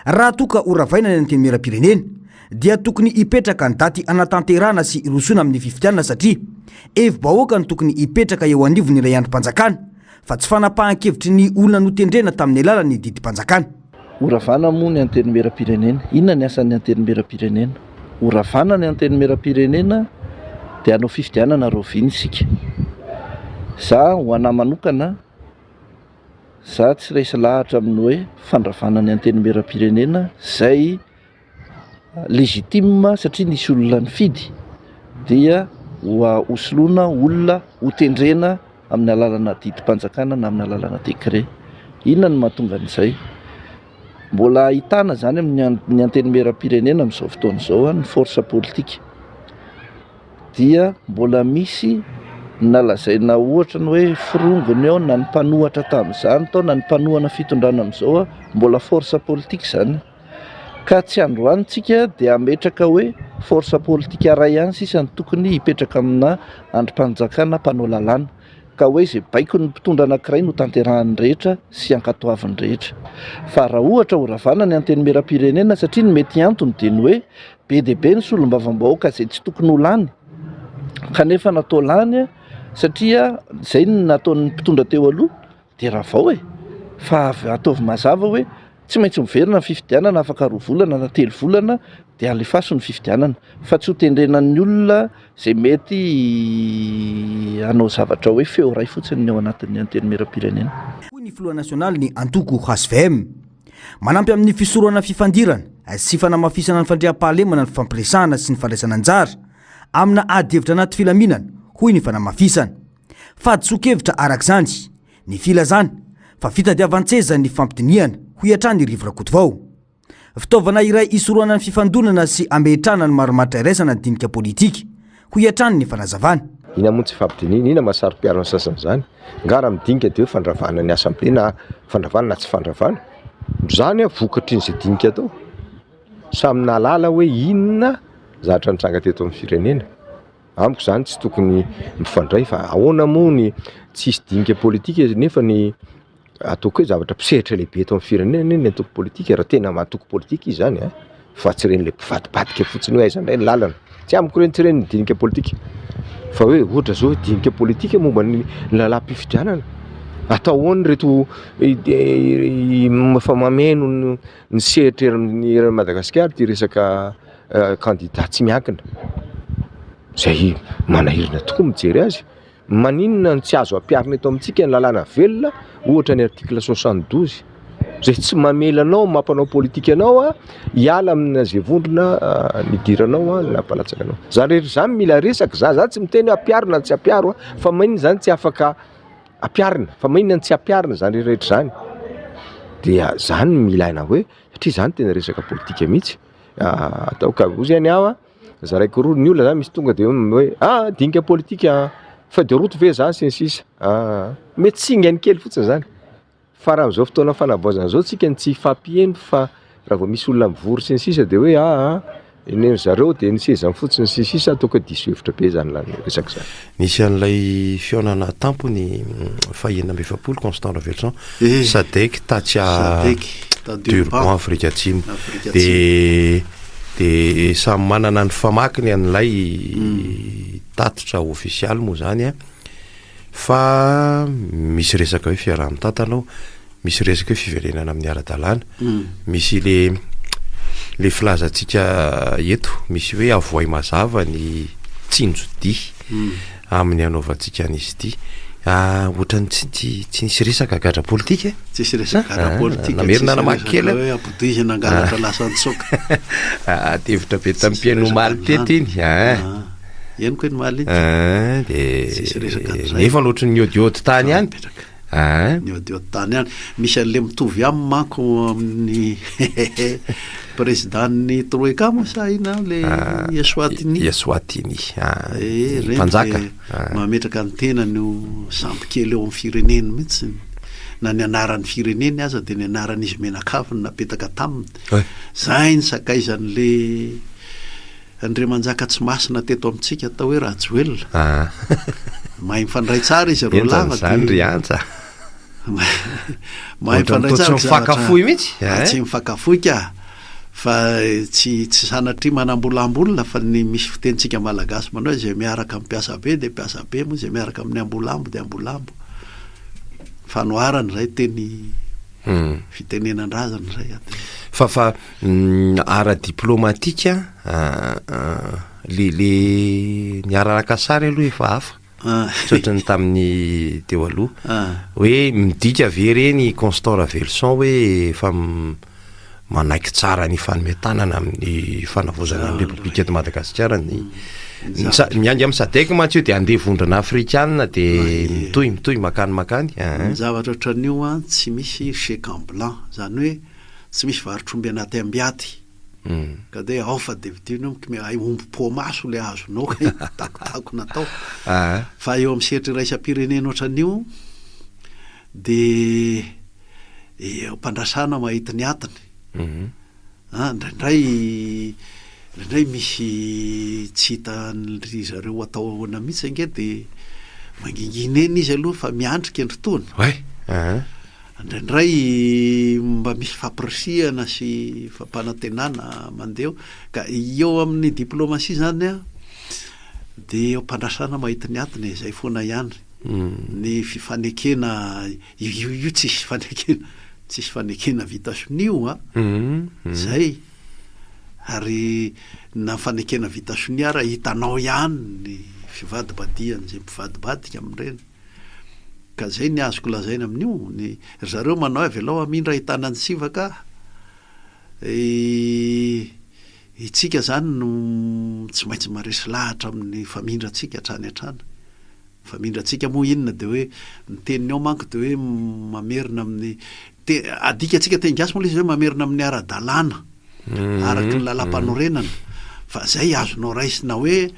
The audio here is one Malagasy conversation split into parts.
raha toka horavaina ny anteny miram-pirenena dia tokony hipetraka ny daty anatanterana sy irosona amin'ny fifidianana satria evi-bahoaka ny tokony hipetraka eo anivony iray androm-panjakana fa tsy fanapahan-kevitry ny olona notendrena tamin'ny alalan'ny didim-panjakana. Horavana moa ny anteny miram-pirenena. Inona ny asan'ny anteny miram-pirenena? Horavana ny anteny miram-pirenena dia hanao fifidianana rovina isika. Za ho anahy manokana, za tsy resy lahatra amin'ny hoe fandravana ny anteny miram-pirenena zay legitima satria nisy olona nifidy dia hosoloana olona hotendrena amin'ny alalana didim-panjakana na amin'ny alalana dekret. Inona ny mahatonga an'izay? Mbola ahitana zany amin'ny anteny miram-pirenena amin'izao fotoana izao ny force politique dia mbola misy nalazaina ohatra ny hoe firongony ao na ny mpanohatra tamin'izany tao na ny mpanohana fitondrana amin'izao mbola force politique zany. Ka tsy androanitsika dia ametraka hoe force politique iray ihany sisa ny tokony hipetraka amina androm-panjakana mpanao lalàna ka hoe izay baiko ny mpitondra anankiray no tanterahany rehetra sy ankatoaviny rehetra. Fa raha ohatra horavana ny anteny miram-pirenena satria ny mety antony dia ny hoe be dia be ny solombavam-bahoaka izay tsy tokony ho lany kanefa natao lany satria izay ny nataon'ny mpitondra teo aloha dia raha vao fa ataovy mazava hoe tsy maintsy miverina ny fifidianana afaka 2 volana na 3 volana dia alefaso ny fifidianana fa tsy ho tendrenan'ny olona izay mety hanao zavatra hoe feo ray fotsiny ny ao anatin'ny anteny miram-pirenena. Hoy ny filoha nasionaly ny Antoko HVM manampy amin'ny fisorohana fifandirana sy fanamafisana ny fandriam-pahalemana ny fampiresahana sy ny fandraisana anjara amina ady-hevitra anaty filaminana. Hoy ny fanamafisana fahadiso-kevitra arak'izany ny filazana fa fitadiavan-tseza ny fampidiniana ho iatrany rivotra kotovao. Fitaovana iray isorohana ny fifandonana sy amehitrana ny maromaritra iraisana ny dinika politika ho iatrany ny fanazavana. Ina moa tsy fampidinina, ina mahasaro-piarana sasany zany. Ngara midinika dia hoe fandravana ny assemblée na fandravana na tsy fandravana. Zany vokatry ny dinika atao. Samy nalala hoe inona zatra nitranga teto amin'ny firenena. Amiko zany tsy tokony mifandray fa ahoana moa ny tsisy dinika politika nefa ny atoko hoe zavatra pisehitra lehibe eto amin'ny firenena ny atoko politika raha tena mahatoko politika izy zany fa tsy reny le mpivadibadika fotsiny hoe aiza indray ny lalana. Tsy amiko reny tsy reny ny dinika politika fa hoe ohatra zao dinika politika momba ny lalam-pifidianana atao hoany reto fa mameno ny sehitra eran'ny Madagasikara ty resaka candidat tsy miankina zay manahirina tokoa mijery azy. Maninona ny tsy azo ampiarina eto amintsika ny lalàna velona ohatra ny article 72 zay tsy mamelanao mampanao politika anao hiala amina zay vondrona nidiranao na palatsaka anao. Zany rehetra zany mila resaka za tsy miteny ampiarina tsy ampiaro fa maninona zany tsy afaka ampiarina fa maninona tsy ampiarina zany rehetra zany dia zany milaina hoe satria zany tena resaka politika mihitsy atao ka ozy any aho zaraiko roa ny olona zany misy tonga dia hoe dinika politika fa de roto ve zany sy sisa mety singany kely fotsiny zany fa raha amin'izao fotoana fanavaozana zao tsika tsy fampiheno fa raha vao misy olona mivory sy sisa dia hoe eny zareo dia ny sezany fotsiny sy sisa toka diso hevitra be zany la resaka zany. Nisy an'ilay fihaonana tampony fahina amby 20 Constant Laverson Sadek Tatsia Durban Afrika Atsimo dia samy manana ny famakiny an'ilay tatitra ofisialy moa zany fa misy resaka hoe fiaraha-mitantanao, misy resaka hoe fiverenana amin'ny ara-dalàna, misy le filazantsika eto, misy hoe avoay mazava ny tsinjodia amin'ny anaovantsika an'izy ity. Ohatrany tsy nisy resaka gadra politika tsisy resaka gadra politika namerina namaky kely hoe ampodihana angalatra lasa tsoka tevitra be tamin'ny mpiaino omaly tety iny eny koa iny maly nefa loatra ny odiody tany any ny odiody tany any misy an'le mitovy amin'ny manko amin'ny présidentny troika moa sa ina le Eswatini mpanjaka mametraka ny tenany sampy kely eo amin'ny fireneny mihitsy na ny anaran'ny fireneny aza dia ny anaran'izy menakaviny napetaka taminy zay ny sakaizan'le Andre Manjaka tsy masina teto amintsika atao hoe Rajoelina mahay mifandray tsara izy ro lava zany ry anja mahay tsy mifakafoy mihitsy tsy mifakafoy ka fa tsy sanatry manambolambolona fa ny misy fitentsika malagasy manao zay miaraka ampiasa be de piasa be moa zay miaraka amin'ny ambolambo de ambolambo fanoarany zay teny fitenenandrazany zay fa ara-diplomatika le niararaka sary aloha efa hafa sotrany tamin'ny teo aloha hoe midika ve reny Constant Ravelson hoe fa manaiky tsara ny fanometanana amin'ny fanavozana ny République de Madagascar miangy amin'ny sadaiky mantsy io de andeha vondrana afrikana de mitoy makany zavatra ohatran'io tsy misy chèque en blanc zany hoe tsy misy varotromby anaty ambiaty ka de ao fa de vidinao ay omby-po maso le azonao takotako natao fa eo amin'ny sehatry raisam-pirenena ohatran'io de mpandrasana mahita ny atiny ndraindray misy tsy hitan'ry zareo atao ahoana mihitsy ange de mangingineny izy aloha fa miandrika endrotony ndraindray mba misy fampirisiana sy fampanantenana mandeha ka eo amin'ny diplomatie zany de eo mpandrasana mahita ny atiny zay foana ihany ny fifanekena io tsisy fanekena vita sonio zay ary na fanekena vita sonia raha hitanao ihany ny fivadibadiany zay mpivadibadika amin'ireny ka zay ny azoko lazaina amin'io ny zareo manao avy alao amindra hitanany sivaka itsika zany no tsy maintsy maresy lahatra amin'ny famindratsika hatrany hatrany famindratsika moa inona de hoe ny teniny ao manko de hoe mamerina amin'ny adika atsika tengasy moa le izy hoe mamerina amin'ny ara-dalàna araky ny lalam-panorenana fa zay azonao raisina hoe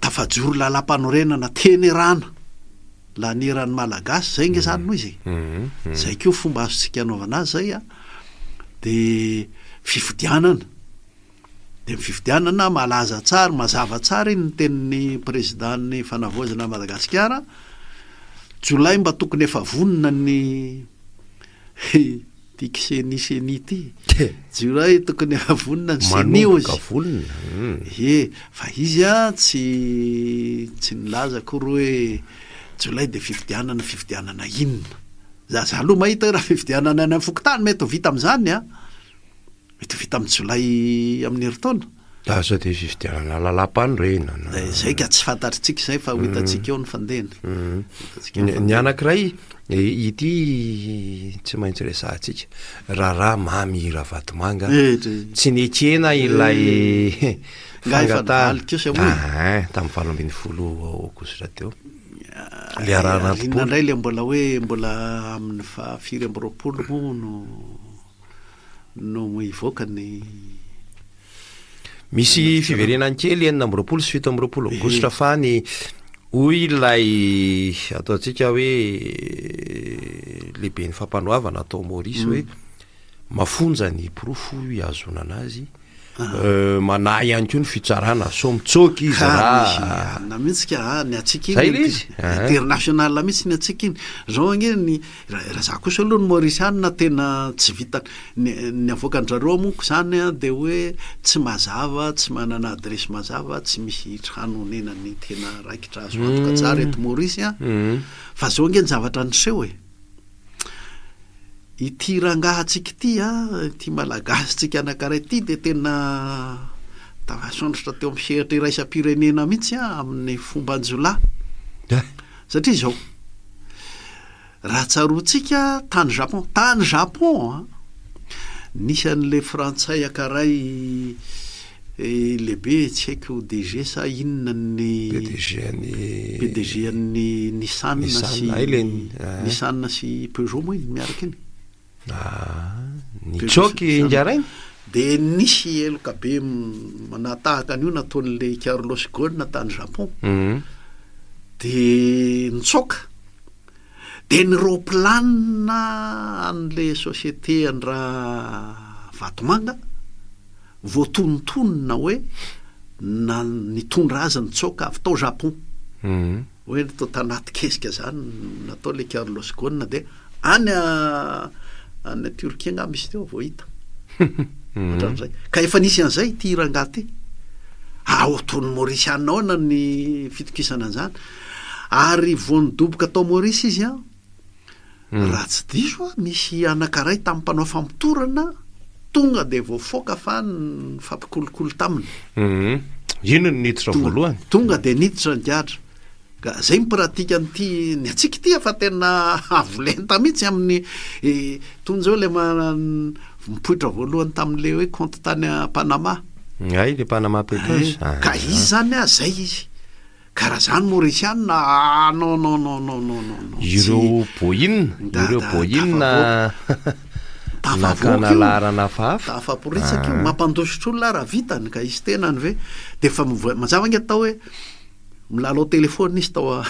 tafajoro lalam-panorenana tenerana la nerany malagasy zay nge zany moa izy zay keo fomba azontsika anaovana azy zay de fifidianana de mififidianana malaza tsara mazava tsara iny ny tenin'ny présidentny fanavozana Madagasikara jolay mba tokony efa vonona ny tikseniseni ty jolay tokony efa vonona ny senio izy fa izy tsy nilaza kory hoe jolay de fifidianana inona za aloha mahita raha fifidianana any fokotany mety ho vita am'zany mety ho vita amy jolay amin'ny heritaona asa de fifidianana lalam-panorenana zay ka tsy fantatritsika zay fa ho hitatsika eo ny fandena ny anankiray ity tsy maintsy resahatsika raha mamy Ravatomanga tsy nekena ilay tamin'ny 20 aogositra teo le inandray le mbola amin'ny firy amby roapolo moa no mivoaka ny misy fiverenany kely 4 sy 7 aogositra fa ny hoy ilay ataotsika hoe lehibe ny fampanoavana atao Maurice hoe mafonja ny profo iazonana azy manahy ihany koa ny fitsarana somitsoky izy na mihitsy ka ny atsika iny international mihitsy ny atsika iny zao ange raha za kosa aloha ny Mauriciana tena tsy vita ny avoakan-drareo moko zany de hoe tsy mazava tsy manana adresy mazava tsy misy tranonenany tena raikitra azo antoka tsara eto Maurice fa zao ange ny zavatra niseho ity rangahatsika ity malagasy tsika anankiray ity de tena tafasondratra teo amin'ny sehatra iraisam-pirenena mihitsy amin'ny fomba anjola satria zao raha tsaroantsika tany Japon nisy an'le frantsay akaray lehibe tsy haiko DG sa inona ny PDG an'ny Nissan sy Peugeot moa iny miaraka iny nitsoky injarainy de nisy eloka be manatahaka an'io nataon'le Carlos Ghosn tany Japon de nitsoka de ny roplanina an'le société andra Vatomanga voatonontonona hoe nitondra azy nitsoka avy tao Japon hoe tao tanaty kesika zany natao le Carlos Ghosn de any Turquie nga misy teo vao hita ohatran'izay ka efa nisy an'izay ty rangahy ty otrony Mauritiana aona ny fitokisana an'izany ary vao nidoboka tao Maurice izy raha tsy diso misy anankiray tamin'ny mpanao fampitorana tonga de voafoaka fa ny fampikolokolo taminy ino ny niditra voalohany tonga de niditra ny diatra ka zay mipratika nyty ny atsika ty fa tena avolenta mihitsy amin'ny tonjao le mipoitra voalohany tamin'le hoe compte tany Panama ay le Panama Papers ka izy zany zay izy karaha zany Mauritiana non ireo boinina nakana larana hafahafa tafaporitsaka io mampandositra olona raha vitany ka izy tenany ve de fa mazava nge atao hoe milalao telefona izy tao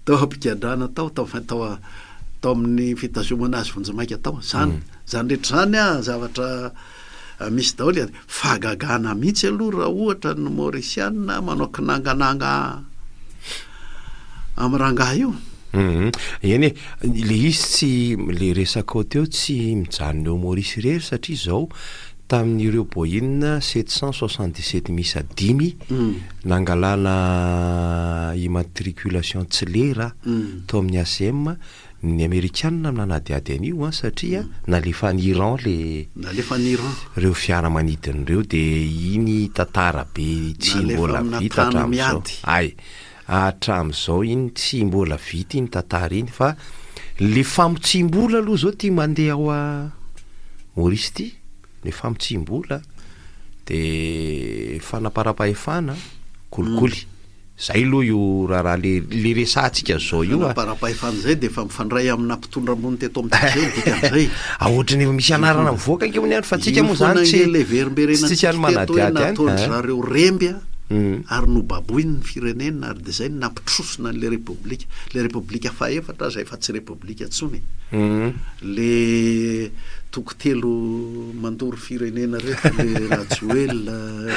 ampigadrana tao amin'ny fitazomana azy vonjemaika tao zany rehetra zany zavatra misy daoly fahagagana mihitsy aloha raha ohatra ny Mauritiana manao kinangananga amin'ny rangaha io eny le izy tsy le resaka teo tsy mijanona eo Maurice irery satria zao tamin'ireo boina 777 misy 10 nangalana immatriculation tsy lera tao amin'ny ACM ny Amerikanina nanadiady an'io satria nalefany Iran reo fiaramanidin'ireo de iny tantara be tsy mbola vita hatramin'izao hatramin'izao iny tsy mbola vita iny tantara iny fa le famotsimbola aloha zao ty mandeha ao a Maurice ty le famotsimbola de fanaparam-pahefana kolikoly zay aloha io raha le resantsika zao io fanaparam-pahefana zay de efa mifandray amina mpitondra ambony teto amin'izay dikan'izay ohatry ny misy anarana mivoaka nke amin'ny fa tsika moa zany le verimberenantsika natony zareo remby ary no baboiny ny firenena ary de zay nampitrosona le republika faefatra zay fa tsy republika tsony le tokotelo mandoro firenena reto le Rajoel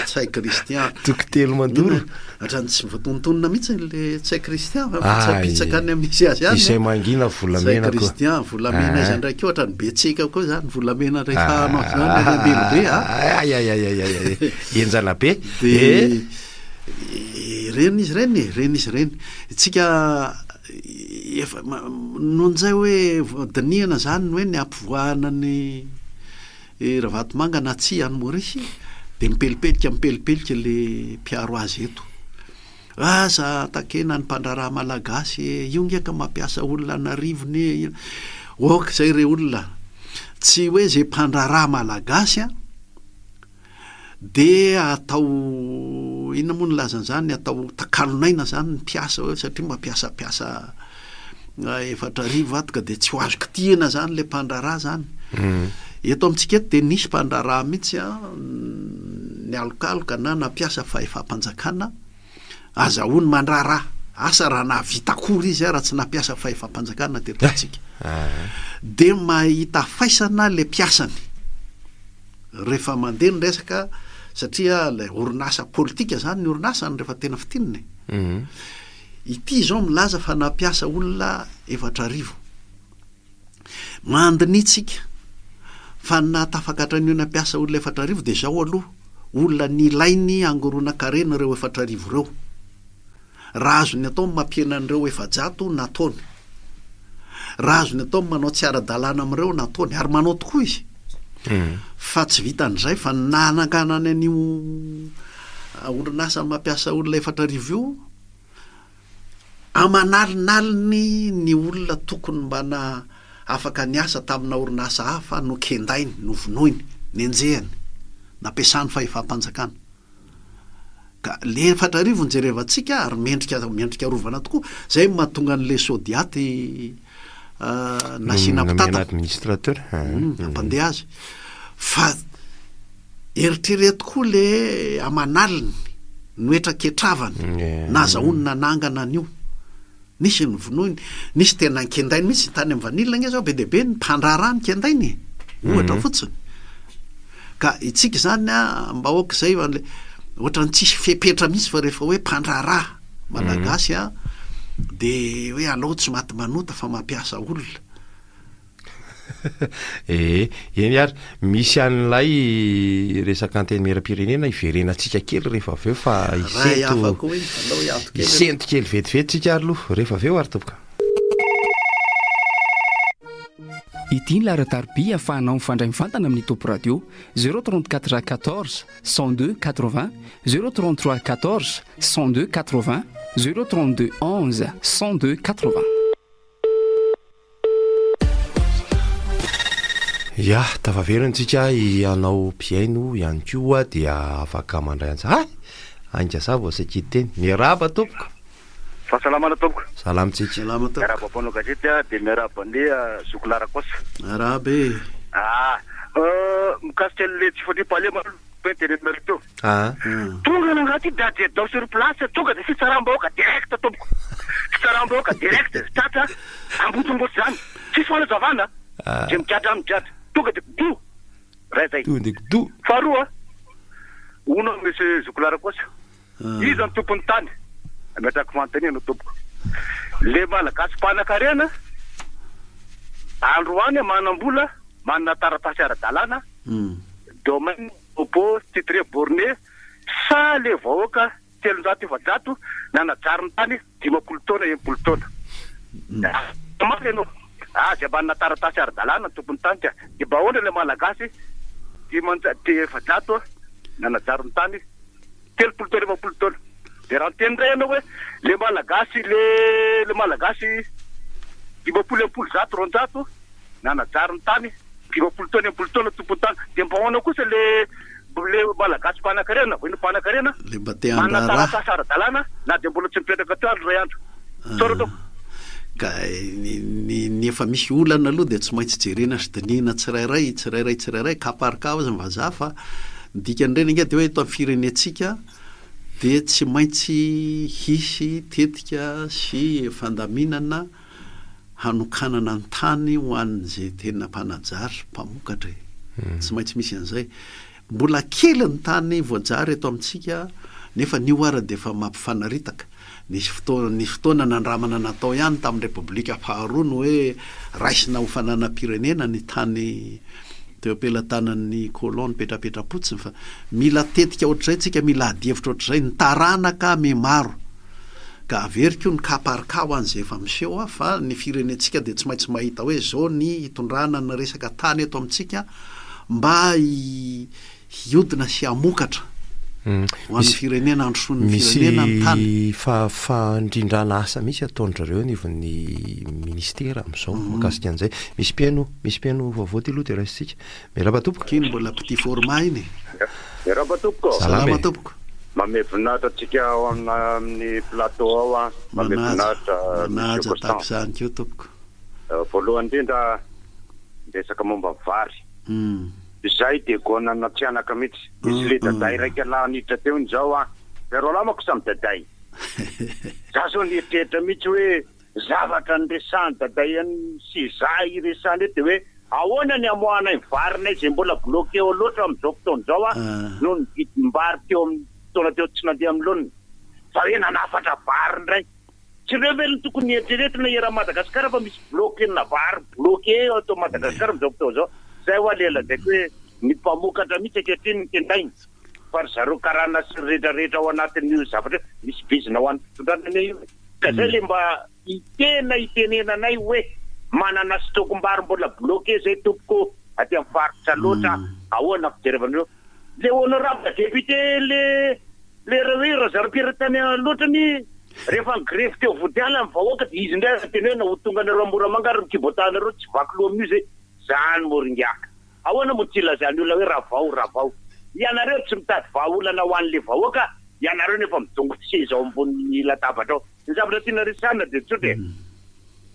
Tsay Christian tokotelo mandoro atrany tsy voatontonona mihitsy le Tsay Christian fitsapitsaka any misy azy any izay mangina volamena Tsay Christian volamena izy ndraiky ohatra ny betsika koa zany volamena rehefa anao zany enjana be de reny izy reny tsika efa nohon'izay hoe diniana zany hoe ny ampivoahana ny Ravatomanga na tsy any Maurice de mipelipelika le mpiaro azy eto za takena ny mpandraraha malagasy io ngeka mampiasa olona narivony zay re olona tsy hoe zay mpandraraha malagasy de atao inona moa ny lazany zany atao takalonaina zany ny mpiasa hoe satria mampiasa efatra rivo atoka de tsy ho azo kitihana zany le mpandraraha zany eto amintsika eto de nisy mpandraraha mihitsy ny alokaloka na nampiasa fahefam-panjakana azahoany mandraraha asa raha nahavita akory izy raha tsy nampiasa fahefam-panjakana teto antsika de mahita faisana le mpiasany rehefa mandeha ny resaka satria le orinasa politika zany ny orinasany rehefa tena fitininy ity zao milaza fa nampiasa olona 4,000 mandinitsika fa natafakatra ny nampiasa olona 4,000 de zao aloha olona nilainy angorona karena reo 4,000 reo raha azony atao mampiena an'ireo 100 nataony raha azony atao manao tsy ara-dalàna amin'ireo nataony ary manao tokoa izy fa tsy vitan'izay fa nananganany an'io orinasa mampiasa olona 4,000 io amanalinaliny ny olona tokony mbana afaka niasa tamina orinasa hafa no kendainy no vonoiny ny enjehany nampiasany fahefam-panjakana ka le 4,000 njerevantsika ary mendrika rovana tokoa zay mahatonga an'le sodiaty nasina pitata administrateur ampandeha azy fa eritrereto koa le amanaliny noetraketravany nazahoany nanangana an'io nisy ny vonoiny nisy tena nkendainy mihitsy tany amin'ny vanila nge zao be deabe ny mpandraraha ny kendainy ohatra fotsiny ka itsika zany mba oka zay ohatra ny tsisy fepetra mihitsy fa rehefa hoe mpandraraha malagasy de hoe alao tsy maty manota fa mampiasa olona. Eny ary misy an'ilay resaka anteny mera-pirenena iverenantsika kely rehefa aveo fa isento kely vetivety tsika ary aloha rehefa aveo ary tompoka. Ity ny lara-tarobia ahafahanao mifandray mivantana amin'ny topo radio 034 14 102 80 033 14 102 80 032 11 102 80. Ya, tafaverantsika ianao piaino ihany koa dia afaka mandray antsika. Anka savo saky teny. Miaraba tompoko. Fahasalamana tompoko. Salamtsika. Salama tompoko. Miaraba ponao gazety dia miaraba andeha Sokolara kosa. Arabe. Mikasika an'ilay tsy fotry palema penteny merito. Tonga nangaty daty dao sur place tonga dia fitsaram-bahoaka direct tompoko. Fitsaram-bahoaka direct tratra ambotombotsy zany. Tsisy fanazavana. Dia migadra migadra. Tonga dia do ray zay. Tonga dia do. Faharoa ono misy Sokolara kosa. Izy ny tompony tany. Ametraka fanontaniana tompoko. Le malagasy mpanan-karena androany manam-bola manana taratasy ara-dalàna domaine opo titre borné sa le vahoaka 300 nanajary ny tany 50 taona 80 taona. Mafy ianao zay manana taratasy ara-dalàna tompony tany ka dia mba ahoana le malagasy 700 nanajary ny tany 30 taona 50 taona. De raha teny indray ianao hoe le malagasy 50 nanajary ny tany 50 taona 80 taona tompony tany dia mba ahoana kosa le malagasy mpanan-karena voiny mpanan-karena le mba te manana taratasy ara-dalàna na dia mbola tsy mipetraka teo andro ray andro sora toko ka ny efa misy olana aloha dia tsy maintsy jerena sy dinina tsirairay kaparika azy vazaha fa dikan'ireny inga dia hoe eto amin'ny firenentsika dia tsy maintsy hisy tetika sy fandaminana hanokanana ny tany ho an'izay tena mpanajary mpamokatra tsy maintsy misy an'izay. Mbola kely ny tany voajary eto amintsika nefa ny oara dia efa mampifanaritaka. Nisy fotoana nandramana natao ihany tamin'ny repoblika faharoa no hoe raisina ho fananam-pirenena ny tany teo ampelantanan'ny kolon petrapetrapotsiny fa mila tetika ohatr'izay tsika mila adihevitra ohatr'izay ny taranaka maro ka averiko ny kaparika ho an'izay efa miseho fa ny firenentsika dia tsy maintsy mahita hoe zao ny hitondrana ny resaka tany eto amintsika mba hiodina sy hamokatra ho an'ny firenena androsoan'ny firenena ny tany. Misy fandrindrana asa misy ataondrareo nivon'ny ministera amin'izao makasika an'izay. Misy piaino vaovao ty aloha dia raisitsika. Miaraba tompoko. Kiny mbola petit format iny. Miaraba tompoko. Salama tompoko. Mamevinahitra antsika ao amin'ny plateau ao mamevinahitra manaja tahaka izany keo tompoko. Voalohany indrindra resaka momba vary. Izay dia gonana tsy anaka mihitsy. Misy le daday raika lanitra teo ny zao pero lamako samy daday. Za zao nietrehitra mihitsy hoe zavatra ny resany daday sy za iresany eto hoe ahoana ny amoanay varinay izay mbola bloqué eo loatra amin'izao fotoana zao noho ny vidim-bary teo amin'ny taona teo tsy nandeha amin'ny loniny. Fa hoe nanafatra vary indray. Tsy reo ve ny tokony eritreretina era Madagasikara fa misy bloqué na vary bloqué eto Madagasikara amin'izao fotoana zao. Zay ho alela zay hoe ny mpamokatra mihitsy ankehitriny ny tendainy fa ry zareo karana sy rehetrarehetra ao anatin'io zavatra misy bizina ho an'ny fitondranana io. Ka zay le mba itenenanay hoe manana stokom-bary mbola bloqué zay tompoko aty amin'ny faritra loatra ahoana fijerevan'ireo. Le honorable député le razarym-piretany loatrany rehefa ny grefy teo vodiala amin'ny vahoaka dia izy indray teny hoe na ho tonga anareo Moramanga ary mikiboatanareo tsy vaky loha amin'io zay zany moringaka. Ahoana mo tsy ilazany olona hoe ravao. Ianareo tsy mitady vahaolana ho an'le vahoaka, ianareo nefa midongotra seza ao ambony latabatra ao. Ny zavatra tiana resana dia tsotra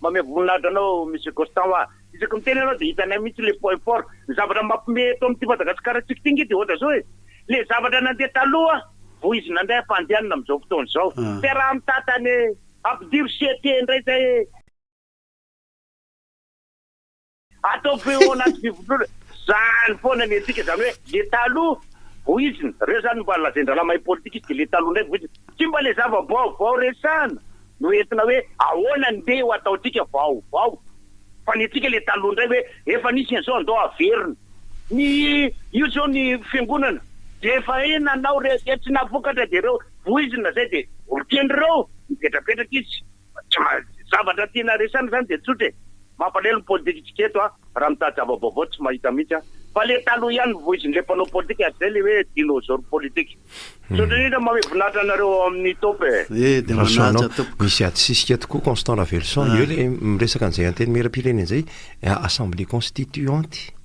mamea voninahitra anao monsieur Constant isaky miteny anao dia hitanay mihitsy le point fort. Ny zavatra mampime eto amin'ity Madagasikara tsika ty ngy dia ohatra zao hoe le zavatra nandeha taloha vo izy nandray ampandehanana amin'izao fotoana izao. Fa raha mitatany ampidiry CT indray zay atao feo anaty fivotrona zany foana ny antsika zany hoe le taloha vo izy reo zany mba lazaindralamay politika izy dia le taloha indray vo izy tsy mba le zava-baovao resana no entina hoe ahoana nde ho ataotsika vaovao fa ny atsika le taloha indray hoe efa nisy an'izao andao averina ny io zao ny fiangonana de efa nanao tsy navokatra de reo voizina zay de tian'ireo mipetrapetraka izy zavatra tiana resana zany de tsotra mampalelo ny politika eto raha mitady zava-baovao tsy mahita mihitsy fa le taloha ihany voiziny le mpanao politika zay le hoe dinosaure politika tsotra indrindra mahay voninahitra anareo amin'ny topy de manaja tompoko misy ady sisika tokoa Constant Ravelson io le miresaka an'izay anteny miram-pirenena zay assemblée constituante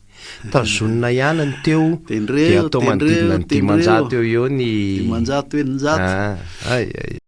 tazonina ihany ny teo de atao manodidina ny 10 eo ny 10 eninato